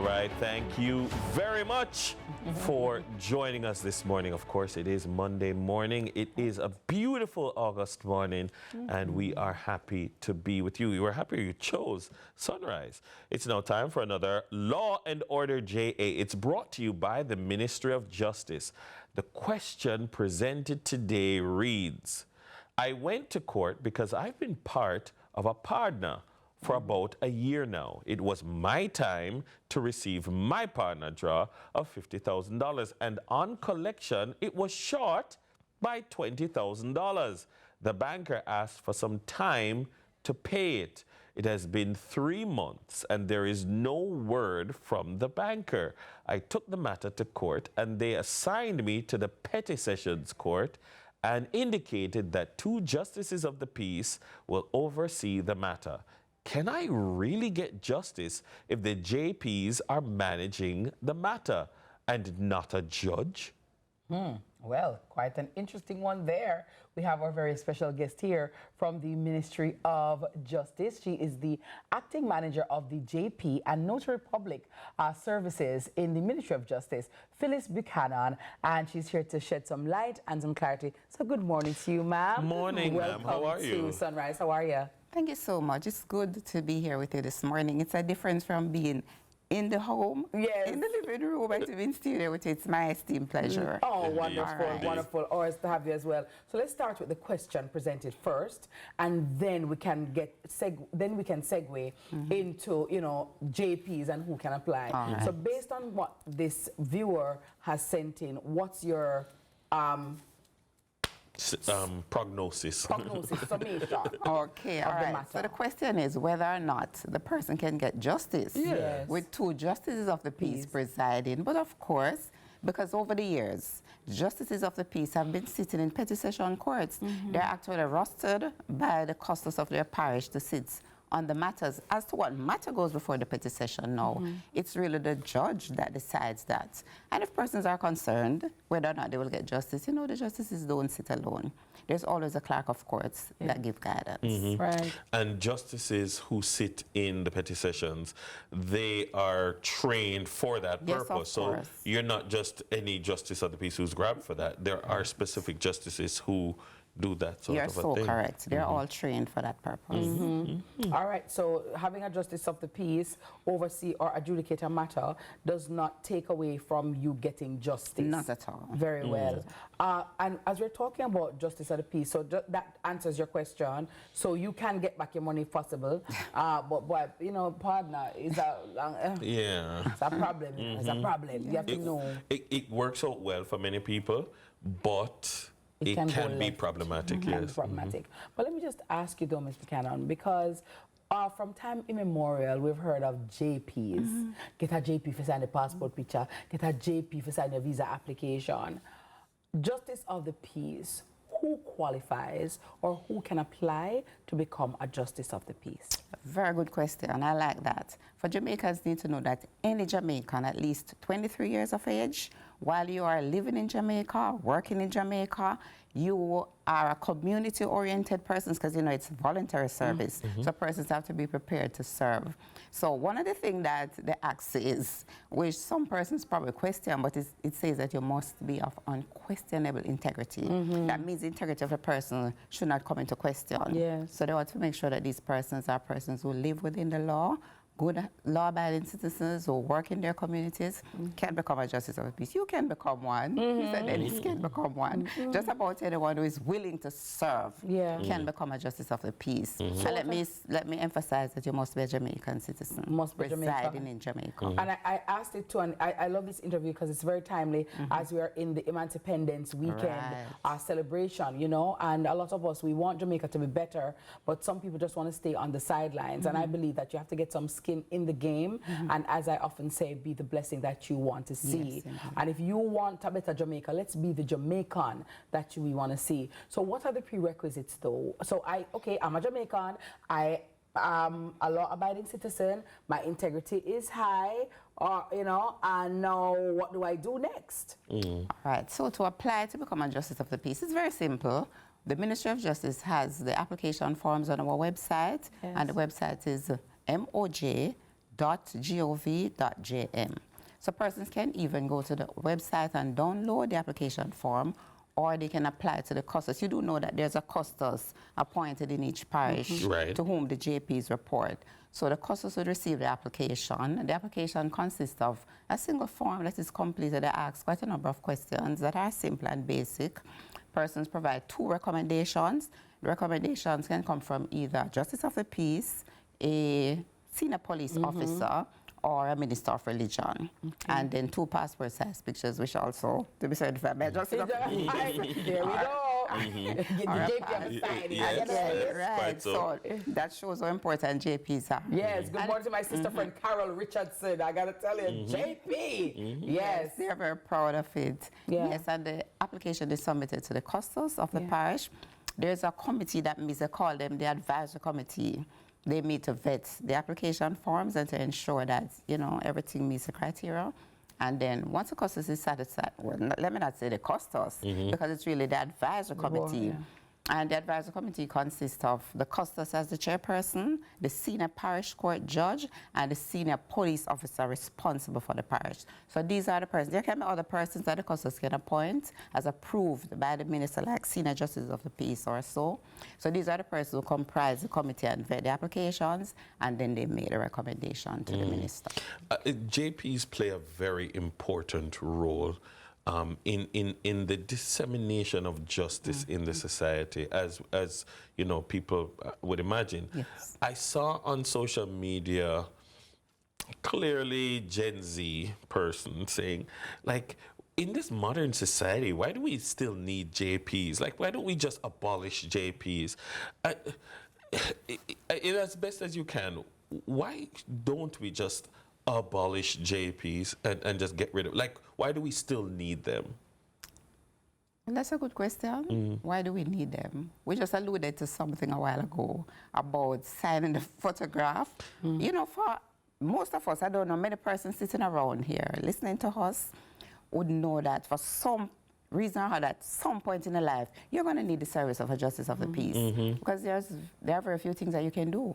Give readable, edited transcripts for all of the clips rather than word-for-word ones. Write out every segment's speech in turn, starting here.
right, thank you very much for joining us this morning. Of course, it is Monday morning. It is a beautiful August morning, and we are happy to be with you. We were happy you chose Sunrise. It's now time for another Law and Order JA. It's brought to you by the Ministry of Justice. The question presented today reads, I went to court because I've been part of a partner for about a year now. It was my time to receive my partner draw of $50,000, and on collection, it was short by $20,000. The banker asked for some time to pay it. It has been 3 months, and there is no word from the banker. I took the matter to court, and they assigned me to the Petty Sessions Court and indicated that 2 justices of the peace will oversee the matter. Can I really get justice if the JPs are managing the matter and not a judge? Well, quite an interesting one there. We have our very special guest here from the Ministry of Justice. She is the acting manager of the JP and Notary Public Services in the Ministry of Justice, Phyllis Buchanan, and she's here to shed some light and some clarity. So good morning to you, ma'am. Morning, ma'am. How are you? Welcome to Sunrise. How are you? Thank you so much. It's good to be here with you this morning. It's a difference from being in the home, in the living room, and to be in studio with you. It's my esteemed pleasure. Oh, wonderful, wonderful. Always to have you as well. So let's start with the question presented first, and then we can segue into, you know, JPs and who can apply. So based on what this viewer has sent in, what's your prognosis. Summation. Okay, all right. So the question is whether or not the person can get justice with 2 justices of the peace presiding. But of course, because over the years, justices of the peace have been sitting in petty session courts. They're actually rostered by the custos of their parish to sit on the matters. As to what matter goes before the petty session now, it's really the judge that decides that. And if persons are concerned whether or not they will get justice, you know, the justices don't sit alone. There's always a clerk of courts that give guidance. Right. And justices who sit in the petty sessions, they are trained for that purpose. So you're not just any justice of the peace who's grabbed for that. There are specific justices who do that sort of a thing. You're so correct. They're all trained for that purpose. All right, so having a justice of the peace oversee or adjudicate a matter does not take away from you getting justice. Not at all. Very well. And as we're talking about justice of the peace, so that answers your question. So you can get back your money if possible. But you know, partner is a it's a problem. It's a problem. You have to know. It works out well for many people, but it can be problematic, But let me just ask you though, Ms. Buchanan, because from time immemorial, we've heard of JPs. Get a JP for sign the passport picture, get a JP for sign your visa application. Justice of the peace, who qualifies or who can apply to become a justice of the peace? Very good question, I like that. For Jamaicans need to know that any Jamaican at least 23 years of age, while you are living in Jamaica, working in Jamaica, you are a community-oriented person because, you know, it's voluntary service. So persons have to be prepared to serve. So one of the things that the Act says, which some persons probably question, but it says that you must be of unquestionable integrity. That means the integrity of a person should not come into question. So they want to make sure that these persons are persons who live within the law, good law-abiding citizens who work in their communities can become a justice of the peace. You can become one. He said Ellis can become one. Just about anyone who is willing to serve can become a justice of the peace. So let me emphasize that you must be a Jamaican citizen. Must be residing in Jamaica. And I asked it too, and I love this interview because it's very timely as we are in the Emancipendence weekend celebration, you know, and a lot of us, we want Jamaica to be better, but some people just want to stay on the sidelines. And I believe that you have to get some skin in the game, and as I often say, be the blessing that you want to see. And if you want a better Jamaica, let's be the Jamaican that we want to see. So what are the prerequisites though? So I'm a Jamaican, I am a law-abiding citizen, my integrity is high, you know, and now what do I do next? All right, so to apply to become a justice of the peace, it's very simple. The Ministry of Justice has the application forms on our website, and the website is moj.gov.gm. jp.gov.jm. So persons can even go to the website and download the application form, or they can apply to the custos. You do know that there's a custos appointed in each parish to whom the JPs report. So the custos would receive the application. The application consists of a single form that is completed. They ask quite a number of questions that are simple and basic. Persons provide 2 recommendations. The recommendations can come from either Justice of the Peace, a senior police officer, or a minister of religion. And then 2 passport-size pictures, which also to be certified by Justice of the Peace. There we go. Get the JP on the side. Right. So that shows how important JPs are. Yes. Good morning to my sister friend Carol Richardson. I gotta tell you, JP. Yes. They're very proud of it. Yeah. Yes, and the application is submitted to the custos of the parish. There's a committee that meets, they call them the advisory committee. They meet to vet the application forms and to ensure that, you know, everything meets the criteria. And then once the custos is satisfied, well, let me not say the custos, because it's really the advisory committee. And the advisory committee consists of the custos as the chairperson, the senior parish court judge, and the senior police officer responsible for the parish. So these are the persons. There can be other persons that the custos can appoint as approved by the minister, like senior justice of the peace or so. So these are the persons who comprise the committee and vet the applications, and then they make a recommendation to the minister. JPs play a very important role in the dissemination of justice in the society, as you know, people would imagine. Yes. I saw on social media clearly Gen Z person saying, like, in this modern society, why do we still need JPs? Like, why don't we just abolish JPs? As best as you can, why don't we just abolish JPs and just get rid of, like, why do we still need them? And that's a good question. Why do we need them? We just alluded to something a while ago about signing the photograph. You know, for most of us, I don't know, many persons sitting around here listening to us would know that for some reason or other, at some point in your life, you're going to need the service of a justice of the peace, because there are very few things that you can do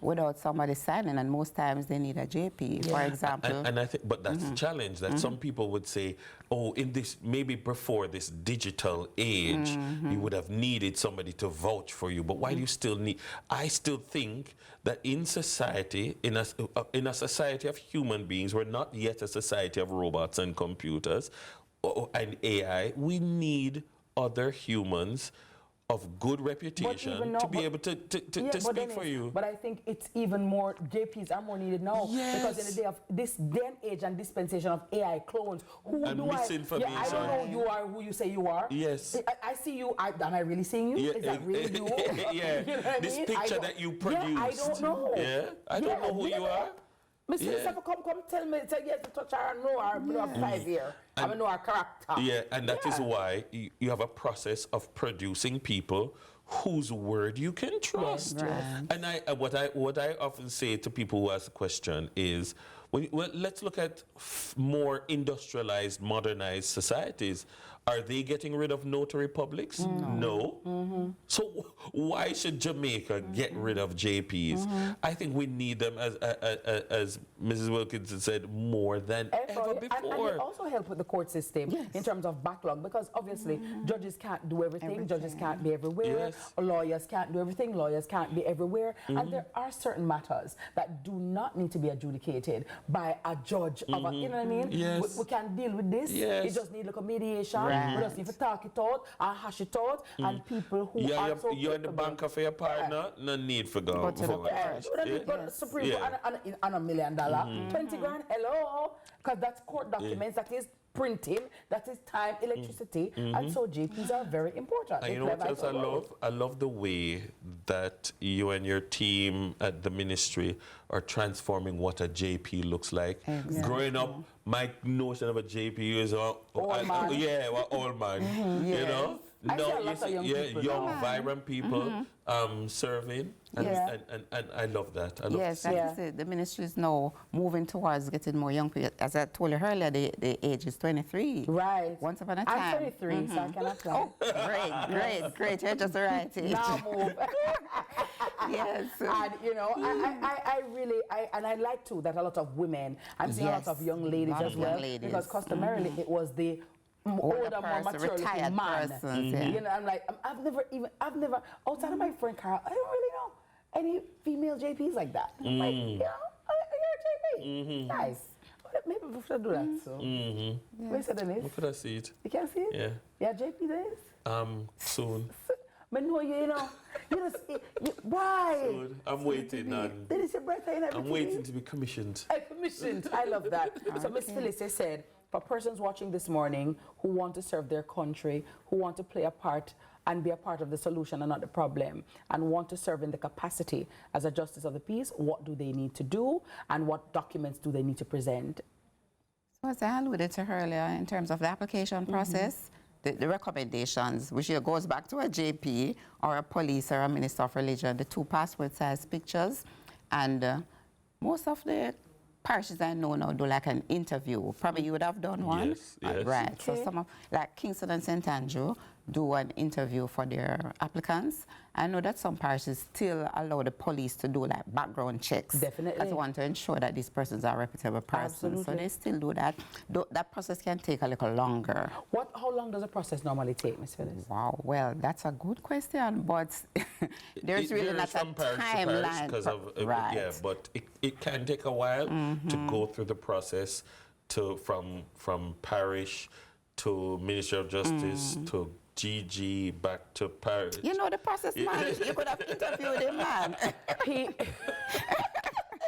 without somebody signing, and most times they need a JP, for example. And I think, but that's the challenge, that some people would say, oh, in this, maybe before this digital age, you would have needed somebody to vouch for you, but why do you still need? I still think that in society, in a society of human beings, we're not yet a society of robots and computers and AI. We need other humans of good reputation to be able to speak for you. But I think it's even more, JPs are more needed now. Yes. Because in the day of this day and age and dispensation of AI clones, who and do misinformation. I don't know you are who you say you are. Yes. I see you. Am I really seeing you? Yeah, Is that really you? Yeah. You know what This I mean? picture that you produced. Yeah, I don't know. Yeah. I don't know who you are. Mr. Yeah. Come tell me, yes, to touch her, know her, know her 5 years. I know her character. Yeah, and that is why you have a process of producing people whose word you can trust. Right. And what I often say to people who ask the question is, let's look at more industrialized, modernized societies. Are they getting rid of notary publics? No. So why should Jamaica get rid of JPs? I think we need them, as Mrs. Wilkinson said, more than ever before. And they also help with the court system in terms of backlog, because obviously judges can't do everything. Judges can't be everywhere. Lawyers can't do everything. Lawyers can't be everywhere. And there are certain matters that do not need to be adjudicated by a judge of a, you know what I mean? Yes. We can deal with this. Yes. It just needs like a mediation. We just need to talk it out and hash it out. And people who are so you're in the bank of your partner, no need for going forward. Supreme Court and $1 million, 20 grand, hello, because that's court documents, that is printing, that is time, electricity, and so JPs are very important. And you know what else I love? I love the way that you and your team at the ministry are transforming what a JP looks like. Exactly. Growing up, my notion of a JP is old man. You know. I see a you lot of young people young, now. vibrant people serving, and, Yeah. and I love that. I love Yes, to see and the ministry is now moving towards getting more young people. As I told you earlier, the age is 23. Right. Once upon a time. I'm 33, so I can apply. Oh, great. You're just the right age. Now move. Yes. And you know, I really, and I like too that a lot of women, I'm seeing a lot of young ladies Lot as of young well, ladies. because customarily it was the older, more person, mature looking retired man. persons, yeah. You know, I'm like, I've never, outside of my friend Carl, I don't really know any female JPs like that. I'm like, you know, you're a JP. Nice. Maybe we should do that. So, where's it, Dennis? Look at that seat. You can see it? Yeah. Yeah, JP, Dennis? Soon. But no, you know, why? Soon. I'm waiting on. Dennis, your birthday and everything. I'm waiting to be commissioned. Commissioned. I love that. So Miss Phyllis said, for persons watching this morning who want to serve their country, who want to play a part and be a part of the solution and not the problem, and want to serve in the capacity as a justice of the peace, what do they need to do, and what documents do they need to present? So as I alluded to earlier, in terms of the application process, the recommendations, which goes back to a JP or a police or a minister of religion, the 2 passport-size pictures, and most of the parishes I know now do like an interview. Probably you would have done one. Yes. Right. Okay. So some of, like Kingston and St. Andrew, do an interview for their applicants. I know that some parishes still allow the police to do like background checks. Definitely. Because they want to ensure that these persons are reputable persons. So Absolutely. they still do that. That process can take a little longer. How long does the process normally take, Ms. Phyllis? Wow, well, that's a good question, but there's really not a timeline. Because of right. yeah, but it can take a while to go through the process from parish to Ministry of Justice to GG back to parish. You know the process, man. You could have interviewed him, man.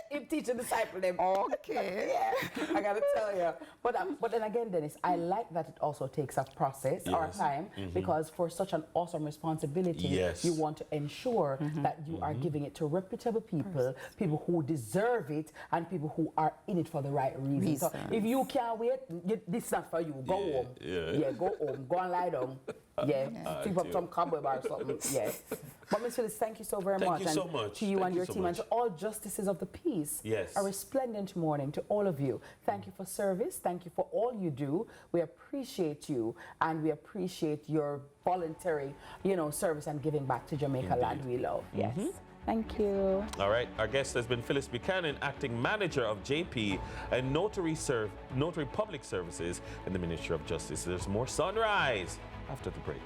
Him teach a disciple them. Okay. Yeah, I gotta tell you. But then again, Dennis, I like that it also takes a process or a Yes. time, because for such an awesome responsibility, Yes. you want to ensure that you are giving it to reputable people, people who deserve it, and people who are in it for the right reason. So if you can't wait, this is not for you. Go home. Yeah. Go home. Go and lie down. Yeah, keep up some cobweb or something. Yeah. But Ms. Phyllis, thank you so very much. Thank you so much. To you Thank and you your so team, much. and to all justices of the peace. Yes. A resplendent morning to all of you. Thank you for service. Thank you for all you do. We appreciate you, and we appreciate your voluntary, service and giving back to Jamaica land we love. Yes. Thank you. All right, our guest has been Phyllis Buchanan, acting manager of JP and notary public services in the Ministry of Justice. There's more Sunrise after the break.